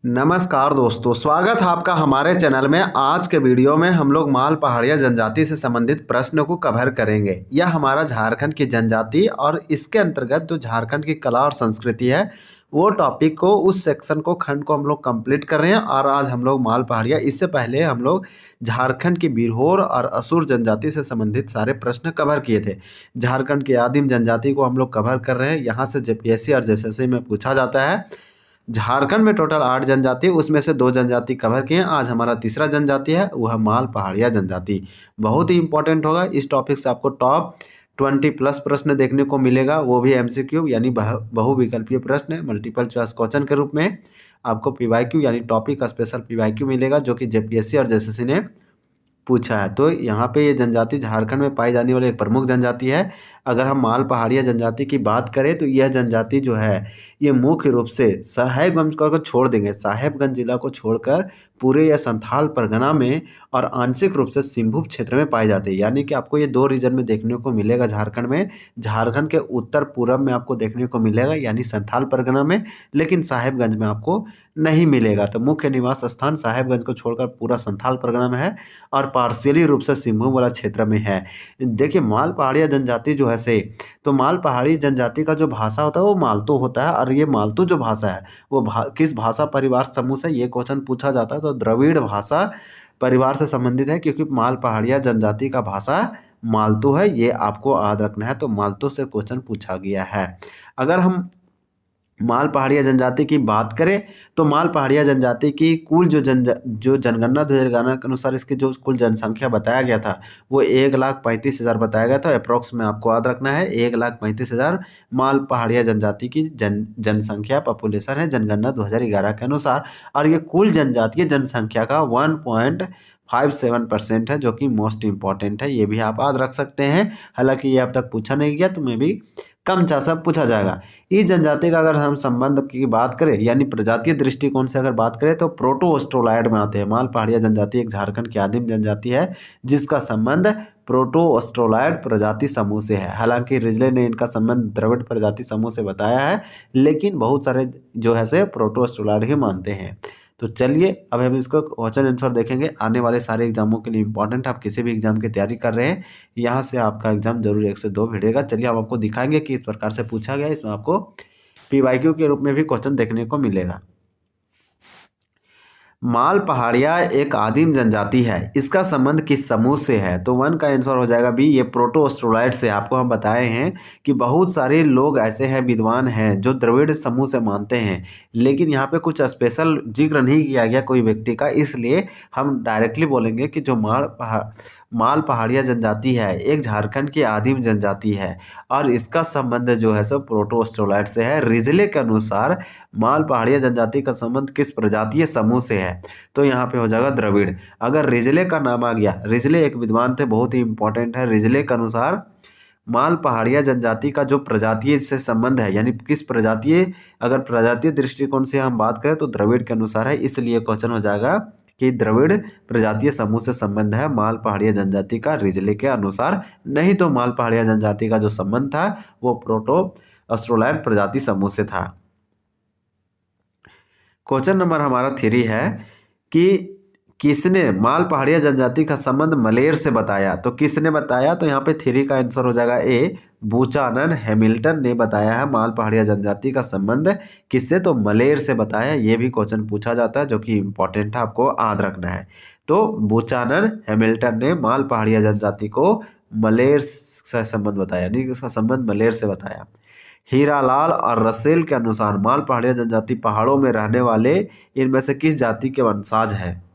नमस्कार दोस्तों, स्वागत है आपका हमारे चैनल में। आज के वीडियो में हम लोग माल पहाड़िया जनजाति से संबंधित प्रश्न को कवर करेंगे। यह हमारा झारखंड की जनजाति और इसके अंतर्गत जो झारखंड की कला और संस्कृति है वो टॉपिक को, उस सेक्शन को, खंड को हम लोग कंप्लीट कर रहे हैं। और आज हम लोग माल पहाड़िया, इससे पहले हम लोग झारखंड की बिरहोर और असुर जनजाति से संबंधित सारे प्रश्न कवर किए थे। झारखंड की आदिम जनजाति को हम लोग कवर कर रहे हैं। यहाँ से जेपीएससी और जेएसएससी में पूछा जाता है। झारखंड में टोटल 8 जनजाति, उसमें से 2 जनजाति कवर किए हैं। आज हमारा तीसरा जनजाति है, वह माल पहाड़िया जनजाति। बहुत ही इंपॉर्टेंट होगा। इस टॉपिक से आपको टॉप 20+ प्रश्न देखने को मिलेगा, वो भी एमसीक्यू यानी बहुविकल्पीय प्रश्न, मल्टीपल चॉइस क्वेश्चन के रूप में। आपको पीवाईक्यू यानी टॉपिक स्पेशल पीवाईक्यू मिलेगा, जो कि जेपीएससी और जेएसएससी ने पूछा है। तो यहाँ पे ये जनजाति झारखंड में पाई जाने वाली एक प्रमुख जनजाति है। अगर हम माल पहाड़िया जनजाति की बात करें तो यह जनजाति जो है ये मुख्य रूप से साहेबगंज को अगर छोड़ देंगे, साहेबगंज जिला को छोड़कर पूरे या संथाल परगना में और आंशिक रूप से सिंहभूम क्षेत्र में पाए जाते हैं। यानी कि आपको ये 2 रीजन में देखने को मिलेगा झारखंड में। झारखंड के उत्तर पूर्व में आपको देखने को मिलेगा यानी संथाल परगना में, लेकिन साहेबगंज में आपको नहीं मिलेगा। तो मुख्य निवास स्थान साहेबगंज को छोड़कर पूरा संथाल परगना में है और पार्शियली रूप से सिंहभूम वाला क्षेत्र में है। देखिए, माल पहाड़िया जनजाति जो है से, तो माल पहाड़ी जनजाति का जो भाषा होता है वो मालतो होता है। और ये मालतो जो भाषा है वो किस भाषा परिवार समूह से, ये क्वेश्चन पूछा जाता है तो द्रविड़ भाषा परिवार से संबंधित है, क्योंकि माल पहाड़िया जनजाति का भाषा मालतो है। ये आपको याद रखना है। तो मालतो से क्वेश्चन पूछा गया है। अगर हम माल पहाड़िया जनजाति की बात करें तो माल पहाड़िया जनजाति की कुल जो जनगणना 2011 के अनुसार इसकी जो कुल जनसंख्या बताया गया था वो 1,35,000 बताया गया था। अप्रॉक्स में आपको याद रखना है 1,35,000 माल पहाड़िया जनजाति की जनसंख्या पॉपुलेशन है जनगणना 2011 के अनुसार। और ये कुल जनजातीय जनसंख्या का 1.57% है, जो कि मोस्ट इंपॉर्टेंट है। ये भी आप याद रख सकते हैं। हालांकि ये अब तक पूछा नहीं गया, तो मैं भी कम चासा पूछा जाएगा। इस जनजाति का अगर हम संबंध की बात करें यानी प्रजातीय दृष्टिकोण से अगर बात करें तो प्रोटो ऑस्ट्रोलाइड में आते हैं। माल पहाड़िया जनजाति एक झारखंड की आदिम जनजाति है जिसका संबंध प्रोटो ऑस्ट्रोलाइड प्रजाति समूह से है। हालांकि रिजले ने इनका संबंध द्रविड़ प्रजाति समूह से बताया है, लेकिन बहुत सारे जो है से प्रोटो ऑस्ट्रोलाइड ही मानते हैं। तो चलिए अब हम इसको क्वेश्चन आंसर देखेंगे। आने वाले सारे एग्जामों के लिए इंपॉर्टेंट, आप किसी भी एग्जाम की तैयारी कर रहे हैं यहाँ से आपका एग्जाम जरूर 1 से 2 भिड़ेगा। चलिए हम आपको दिखाएंगे कि इस प्रकार से पूछा गया। इसमें आपको पीवाईक्यू के रूप में भी क्वेश्चन देखने को मिलेगा। माल पहाड़िया एक आदिम जनजाति है, इसका संबंध किस समूह से है? तो 1 का आंसर हो जाएगा बी, ये प्रोटो ऑस्ट्रोलाइड से। आपको हम बताए हैं कि बहुत सारे लोग ऐसे हैं, विद्वान हैं, जो द्रविड़ समूह से मानते हैं, लेकिन यहाँ पे कुछ स्पेशल जिक्र नहीं किया गया कोई व्यक्ति का, इसलिए हम डायरेक्टली बोलेंगे कि जो माल पहाड़िया जनजाति है एक झारखंड की आदिम जनजाति है और इसका संबंध जो है सो प्रोटो ऑस्ट्रोलाइड से है। रिजले के अनुसार माल पहाड़िया जनजाति का संबंध किस प्रजातीय समूह से है? तो यहाँ पे हो जाएगा द्रविड़। अगर रिजले का नाम आ गया, रिजले एक विद्वान थे, बहुत ही इंपॉर्टेंट है। रिजले के अनुसार माल पहाड़िया जनजाति का जो प्रजातीय से संबंध है यानी किस प्रजातीय, अगर प्रजातीय दृष्टिकोण से हम बात करें तो द्रविड़ के अनुसार है। इसलिए क्वेश्चन हो जाएगा कि द्रविड़ प्रजातीय समूह से संबंध है माल पहाड़िया जनजाति का रिजले के अनुसार। नहीं तो माल पहाड़िया जनजाति का जो संबंध था वो प्रोटो ऑस्ट्रोलाइड प्रजाति समूह से था। क्वेश्चन नंबर हमारा 3 है कि किसने माल पहाड़िया जनजाति का संबंध मलेर से बताया? तो किसने बताया? तो यहाँ पे 3 का आंसर हो जाएगा ए, बुचानन हैमिल्टन ने बताया है माल पहाड़िया जनजाति का संबंध किससे? तो मलेर से बताया। ये भी क्वेश्चन पूछा जाता है, जो कि इंपॉर्टेंट है, आपको याद रखना है। तो बुचानन हैमिल्टन ने माल पहाड़िया जनजाति को मलेर से संबंध बताया, यानी इसका संबंध मलेर से बताया। हीरालाल और रसेल के अनुसार माल पहाड़िया जनजाति पहाड़ों में रहने वाले इनमें से किस जाति के वंशज है?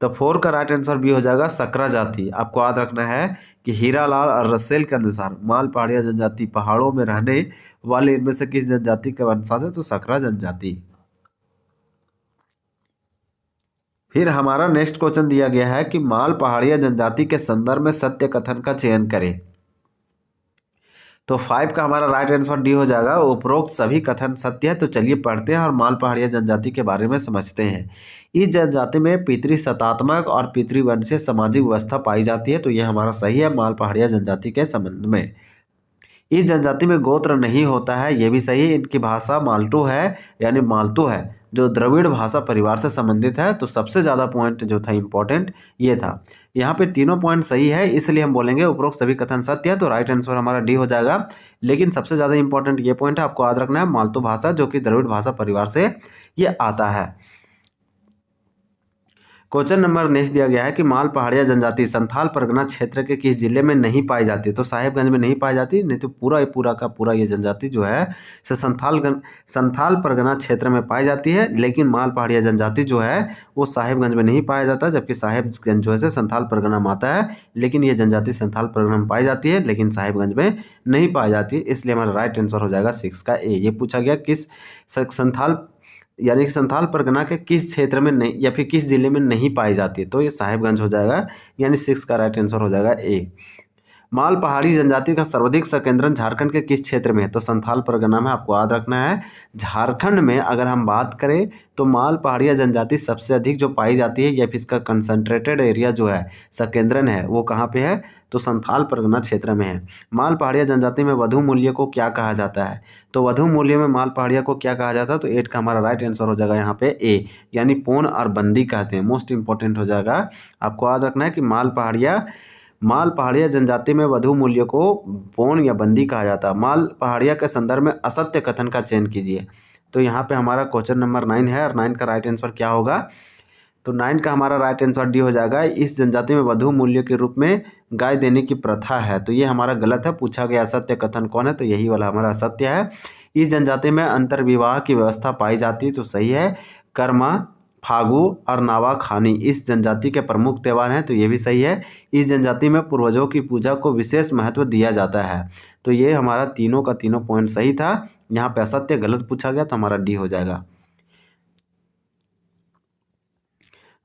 तो 4 का राइट आंसर भी हो जाएगा सकरा जाति। आपको याद रखना है कि हीरालाल और रसेल के अनुसार माल पहाड़िया जनजाति पहाड़ों में रहने वाले इनमें से किस जनजाति के वंशज है? तो सकरा जनजाति। फिर हमारा नेक्स्ट क्वेश्चन दिया गया है कि माल पहाड़िया जनजाति के संदर्भ में सत्य कथन का चयन करें। तो 5 का हमारा राइट आंसर डी हो जाएगा, उपरोक्त सभी कथन सत्य है। तो चलिए पढ़ते हैं और माल पहाड़िया जनजाति के बारे में समझते हैं। इस जनजाति में पितृसत्तात्मक और पितृवंशीय सामाजिक व्यवस्था पाई जाती है। तो यह हमारा सही है माल पहाड़िया जनजाति के संबंध में। इस जनजाति में गोत्र नहीं होता है, ये भी सही है। इनकी भाषा माल्टो है यानी मालतो है। जो द्रविड़ भाषा परिवार से संबंधित है। तो सबसे ज़्यादा पॉइंट जो था इम्पोर्टेंट ये था। यहाँ पे तीनों पॉइंट सही है, इसलिए हम बोलेंगे उपरोक्त सभी कथन सत्य है। तो राइट आंसर हमारा डी हो जाएगा। लेकिन सबसे ज़्यादा इंपॉर्टेंट ये पॉइंट है, आपको याद रखना है मालतो भाषा जो कि द्रविड़ भाषा परिवार से ये आता है। क्वेश्चन नंबर नेक्स्ट दिया गया है कि माल पहाड़िया जनजाति संथाल परगना क्षेत्र के किस जिले में नहीं पाई जाती। तो साहिबगंज में नहीं पाई जाती, नहीं तो पूरा का पूरा ये जनजाति जो है से संथाल परगना क्षेत्र में पाई जाती है। लेकिन माल पहाड़िया जनजाति जो है वो साहिबगंज में नहीं पाया जाता, जबकि साहिबगंज जो है संथाल परगना में आता है। लेकिन ये जनजाति संथाल परगना में पाई जाती है, लेकिन साहिबगंज में नहीं पाई जाती, इसलिए हमारा राइट आंसर हो जाएगा 6 का ए। ये पूछा गया किस संथाल यानी कि संथाल परगना के किस क्षेत्र में नहीं या फिर किस जिले में नहीं पाई जाती है। तो ये साहिबगंज हो जाएगा, यानी 6 का राइट आंसर हो जाएगा ए। माल पहाड़ी जनजाति का सर्वाधिक संकेंद्रण झारखंड के किस क्षेत्र में है। तो संथाल परगना में आपको याद रखना है। झारखंड में अगर हम बात करें तो माल पहाड़िया जनजाति सबसे अधिक जो पाई जाती है या फिर इसका कंसंट्रेटेड एरिया जो है संकेंद्रण है वो कहाँ पे है, तो संथाल परगना क्षेत्र में है। माल पहाड़िया जनजाति में वधु मूल्य को क्या कहा जाता है। तो वधु मूल्य में माल पहाड़िया को क्या कहा जाता है। तो 8 का हमारा राइट आंसर हो जाएगा यहाँ पे ए, यानी पौन और बंदी कहते हैं। मोस्ट इंपॉर्टेंट हो जाएगा, आपको याद रखना है कि माल पहाड़िया जनजाति में वधु मूल्य को पौन या बंदी कहा जाता है। माल पहाड़िया के संदर्भ में असत्य कथन का चयन कीजिए। तो यहाँ पे हमारा क्वेश्चन नंबर 9 है और 9 का राइट आंसर क्या होगा। तो 9 का हमारा राइट आंसर डी हो जाएगा। इस जनजाति में वधु मूल्य के रूप में गाय देने की प्रथा है। तो ये हमारा गलत है, पूछा गया असत्य कथन कौन है, तो यही वाला हमारा असत्य है। इस जनजाति में अंतर्विवाह की व्यवस्था पाई जाती है। तो सही है। कर्मा, फागु और नावाखानी इस जनजाति के प्रमुख त्यौहार हैं। तो ये भी सही है। इस जनजाति में पूर्वजों की पूजा को विशेष महत्व दिया जाता है। तो ये हमारा तीनों का तीनों पॉइंट सही था। यहाँ पे असत्य गलत पूछा गया, तो हमारा डी हो जाएगा।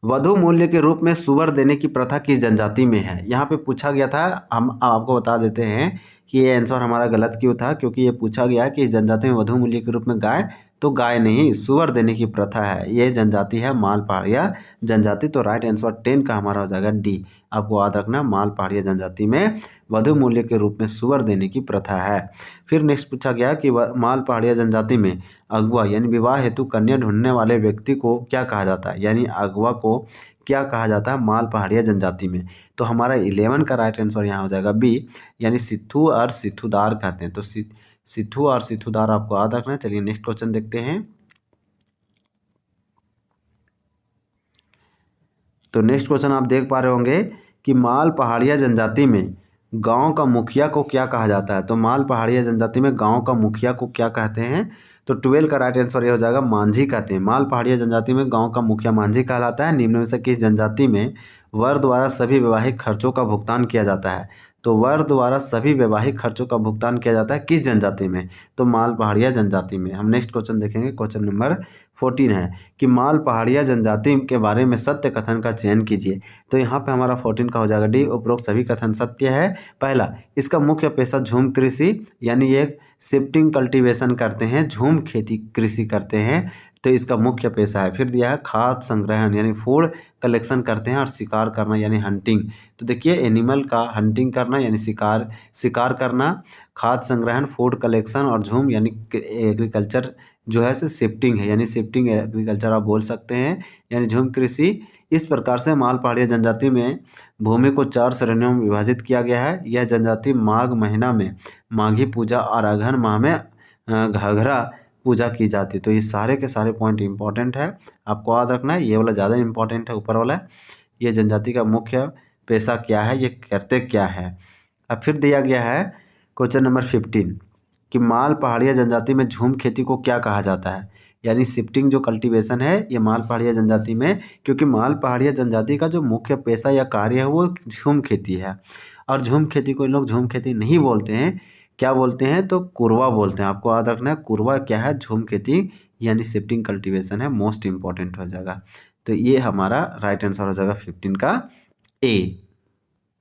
वधु मूल्य के रूप में सुवर देने की प्रथा किस जनजाति में है। यहाँ पे पूछा गया था, हम आपको बता देते हैं कि ये आंसर हमारा गलत क्यों था, क्योंकि ये पूछा गया कि इस जनजाति में वधु मूल्य के रूप में गाय, तो गाय नहीं सुअर देने की प्रथा है। ये जनजाति है माल पहाड़िया जनजाति। तो राइट आंसर 10 का हमारा हो जाएगा डी। आपको याद रखना माल पहाड़िया जनजाति में वधु मूल्य के रूप में सुअर देने की प्रथा है। फिर नेक्स्ट पूछा गया कि माल पहाड़िया जनजाति में अगुआ यानी विवाह हेतु कन्या ढूंढने वाले व्यक्ति को क्या कहा जाता है, यानी अगुआ को क्या कहा जाता है माल पहाड़िया जनजाति में। तो हमारा 11 का राइट आंसर यहाँ हो जाएगा बी, यानी सिद्धू और सिद्धूदार कहते हैं। तो सिद्धू और सिद्धूदार आपको याद रखना है। चलिए नेक्स्ट क्वेश्चन देखते हैं। तो नेक्स्ट क्वेश्चन आप देख पा रहे होंगे कि माल पहाड़िया जनजाति में गांव का मुखिया को क्या कहा जाता है। तो माल पहाड़िया जनजाति में गांव का मुखिया को क्या कहते हैं। तो 12 का राइट आंसर ये हो जाएगा मांझी कहते हैं। माल पहाड़िया जनजाति में गांव का मुखिया मांझी कहलाता है। निम्न में से किस जनजाति में वर द्वारा सभी वैवाहिक खर्चों का भुगतान किया जाता है। तो वर द्वारा सभी वैवाहिक खर्चों का भुगतान किया जाता है किस जनजाति में, तो माल पहाड़िया जनजाति में। हम नेक्स्ट क्वेश्चन देखेंगे। क्वेश्चन नंबर 14 है कि माल पहाड़िया जनजाति के बारे में सत्य कथन का चयन कीजिए। तो यहाँ पे हमारा 14 का हो जाएगा डी। उपरोक्त सभी कथन सत्य है। पहला, इसका मुख्य पेशा झूम कृषि यानी ये शिफ्टिंग कल्टीवेशन करते हैं, झूम खेती कृषि करते हैं, तो इसका मुख्य पेशा है। फिर दिया है खाद्य संग्रहण यानी फूड कलेक्शन करते हैं, और शिकार करना यानी हंटिंग। तो देखिए एनिमल का हंटिंग करना यानी शिकार करना, खाद्य संग्रहण फूड कलेक्शन, और झूम यानी एग्रीकल्चर जो है शिफ्टिंग है, यानी शिफ्टिंग एग्रीकल्चर आप बोल सकते हैं, यानी झूम कृषि। इस प्रकार से माल पहाड़िया जनजाति में भूमि को 4 श्रेणियों में विभाजित किया गया है। यह जनजाति माघ महीना में माघी पूजा और अगहन माह में घाघरा पूजा की जाती है। तो ये सारे के सारे पॉइंट इंपॉर्टेंट है, आपको याद रखना है। ये वाला ज़्यादा इंपॉर्टेंट है, ऊपर वाला। ये जनजाति का मुख्य पेशा क्या है, ये करते क्या है। अब फिर दिया गया है क्वेश्चन नंबर 15 कि माल पहाड़िया जनजाति में झूम खेती को क्या कहा जाता है, यानी शिफ्टिंग जो कल्टीवेशन है ये माल पहाड़िया जनजाति में, क्योंकि माल पहाड़िया जनजाति का जो मुख्य पेशा या कार्य है वो झूम खेती है। और झूम खेती को इन लोग झूम खेती नहीं बोलते हैं, क्या बोलते हैं, तो कुरवा बोलते हैं। आपको याद रखना है कुरवा क्या है, झूम खेती यानी शिफ्टिंग कल्टीवेशन है। मोस्ट इंपॉर्टेंट हो जाएगा। तो ये हमारा राइट आंसर हो जाएगा 15 का ए।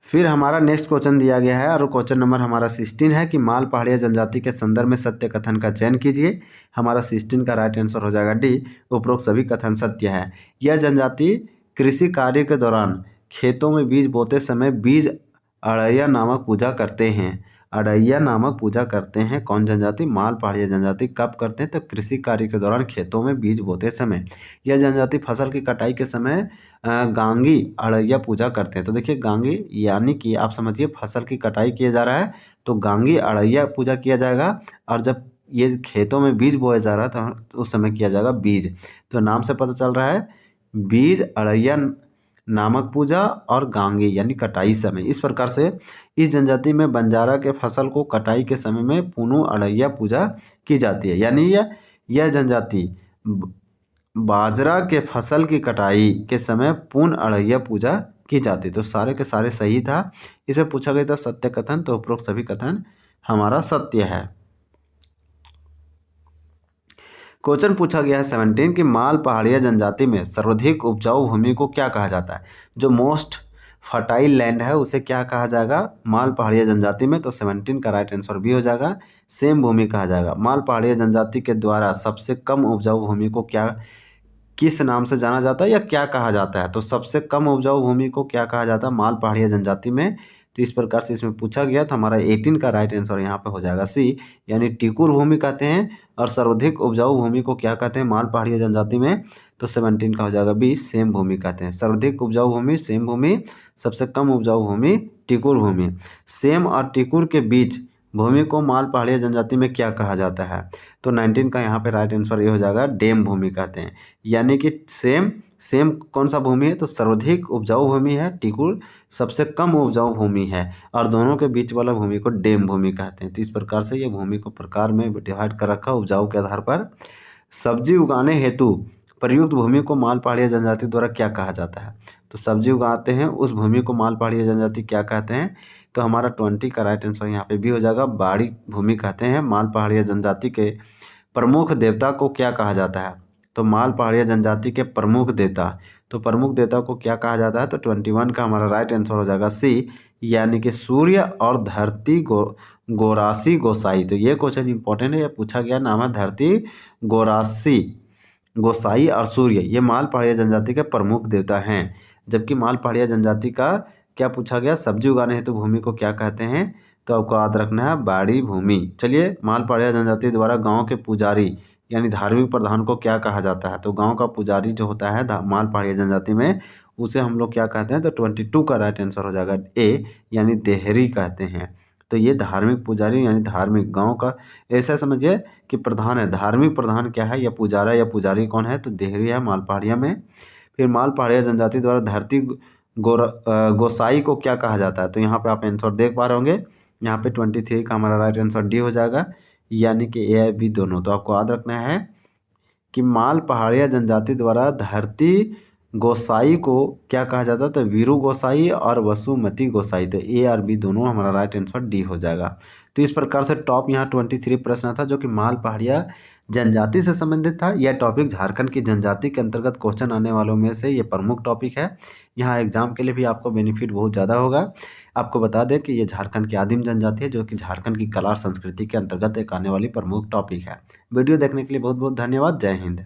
फिर हमारा नेक्स्ट क्वेश्चन दिया गया है और क्वेश्चन नंबर हमारा 16 है कि माल पहाड़िया जनजाति के संदर्भ में सत्य कथन का चयन कीजिए। हमारा 16 का राइट आंसर हो जाएगा डी। उपरोक्त सभी कथन सत्य है। यह जनजाति कृषि कार्य के दौरान खेतों में बीज बोते समय बीज अड़ैया नामक पूजा करते हैं। अड़ैया नामक पूजा करते हैं कौन जनजाति? माल पहाड़िया जनजाति। कब करते हैं? तो कृषि कार्य के दौरान खेतों में बीज बोते समय। यह जनजाति फसल की कटाई के समय गांगी अड़ैया पूजा करते हैं। तो देखिए गांगी यानी कि आप समझिए फसल की कटाई किया जा रहा है तो गांगी अड़ैया पूजा किया जाएगा, और जब ये खेतों में बीज बोया जा रहा था तो उस समय किया जाएगा बीज। तो नाम से पता चल रहा है बीज अड़ैया नामक पूजा और गांगी यानी कटाई समय। इस प्रकार से इस जनजाति में बंजारा के फसल को कटाई के समय में पुनु अड़ैया पूजा की जाती है। यानी यह जनजाति बाजरा के फसल की कटाई के समय पुन अड़ैया पूजा की जाती। तो सारे के सारे सही था। इसे पूछा गया था सत्य कथन, तो उपरोक्त सभी कथन हमारा सत्य है। क्वेश्चन पूछा गया है 17 कि माल पहाड़िया जनजाति में सर्वाधिक उपजाऊ भूमि को क्या कहा जाता है? जो मोस्ट फर्टाइल लैंड है उसे क्या कहा जाएगा माल पहाड़िया जनजाति में? तो 17 का राइट आंसर भी हो जाएगा, सेम भूमि कहा जाएगा। माल पहाड़िया जनजाति के द्वारा सबसे कम उपजाऊ भूमि को क्या किस नाम से जाना जाता है या क्या कहा जाता है? तो सबसे कम उपजाऊ भूमि को क्या कहा जाता है माल पहाड़िया जनजाति में? तो इस प्रकार से इसमें पूछा गया था। हमारा 18 का राइट आंसर यहाँ पे हो जाएगा सी, यानी टिकुर भूमि कहते हैं। और सर्वाधिक उपजाऊ भूमि को क्या कहते हैं माल पहाड़िया जनजाति में? तो 17 का हो जाएगा बी, सेम भूमि कहते हैं। सर्वाधिक उपजाऊ भूमि सेम भूमि, सबसे कम उपजाऊ भूमि टिकुर भूमि। सेम और टिकुर के बीच भूमि को माल पहाड़िया जनजाति में क्या कहा जाता है? तो 19 का यहाँ पे राइट आंसर ये हो जाएगा, डेम भूमि कहते हैं। यानी कि सेम कौन सा भूमि है? तो सर्वाधिक उपजाऊ भूमि है, टिकुर सबसे कम उपजाऊ भूमि है, और दोनों के बीच वाला भूमि को डेम भूमि कहते हैं। तो इस प्रकार से ये भूमि को प्रकार में डिवाइड कर रखा उपजाऊ के आधार पर। सब्जी उगाने हेतु प्रयुक्त भूमि को माल पहाड़िया जनजाति द्वारा क्या कहा जाता है? तो सब्जी उगाते हैं उस भूमि को माल पहाड़िया जनजाति क्या कहते हैं? तो हमारा 20 का राइट आंसर यहाँ पे भी हो जाएगा, बाड़ी भूमि कहते हैं। माल पहाड़िया जनजाति के प्रमुख देवता को क्या कहा जाता है? तो माल पहाड़िया जनजाति के प्रमुख देवता, तो प्रमुख देवता को क्या कहा जाता है? तो 21 का हमारा राइट आंसर हो जाएगा सी, यानी कि सूर्य और धरती गोरासी गोसाई। तो ये क्वेश्चन इंपॉर्टेंट है, यह पूछा गया नाम है धरती गोरासी गोसाई और सूर्य, ये माल पहाड़िया जनजाति के प्रमुख देवता हैं। जबकि माल पहाड़िया जनजाति का क्या पूछा गया? सब्जी उगाने हेतु भूमि को क्या कहते हैं? तो आपको याद रखना है बाड़ी भूमि। चलिए, माल पहाड़िया जनजाति द्वारा गांव के पुजारी यानी धार्मिक प्रधान को क्या कहा जाता है? तो गांव का पुजारी जो होता है माल पहाड़िया जनजाति में, उसे हम लोग क्या कहते हैं? तो 22 का राइट आंसर हो जाएगा ए, यानी देहरी कहते हैं। तो ये धार्मिक पुजारी यानी धार्मिक गांव का, ऐसा समझिए कि प्रधान है। धार्मिक प्रधान क्या है? या पुजारा या पुजारी कौन है? तो देहरी है माल पहाड़िया में। फिर माल पहाड़िया जनजाति द्वारा धरती गोसाई को क्या कहा जाता है? तो यहाँ पे आप आंसर देख पा रहे होंगे, यहाँ पे 23 का हमारा राइट आंसर डी हो जाएगा, यानी कि ए बी दोनों। तो आपको याद रखना है कि माल पहाड़िया जनजाति द्वारा धरती गोसाई को क्या कहा जाता है? तो वीरू गोसाई और वसुमती गोसाई। तो ए और बी दोनों हमारा राइट आंसर डी हो जाएगा। तो इस प्रकार से टॉप यहाँ 23 प्रश्न था जो कि माल पहाड़िया जनजाति से संबंधित था। यह टॉपिक झारखंड की जनजाति के अंतर्गत क्वेश्चन आने वालों में से ये प्रमुख टॉपिक है। यहाँ एग्जाम के लिए भी आपको बेनिफिट बहुत ज़्यादा होगा। आपको बता दें कि ये झारखंड की आदिम जनजाति है जो कि झारखंड की कला और संस्कृति के अंतर्गत एक आने वाली प्रमुख टॉपिक है। वीडियो देखने के लिए बहुत बहुत धन्यवाद। जय हिंद।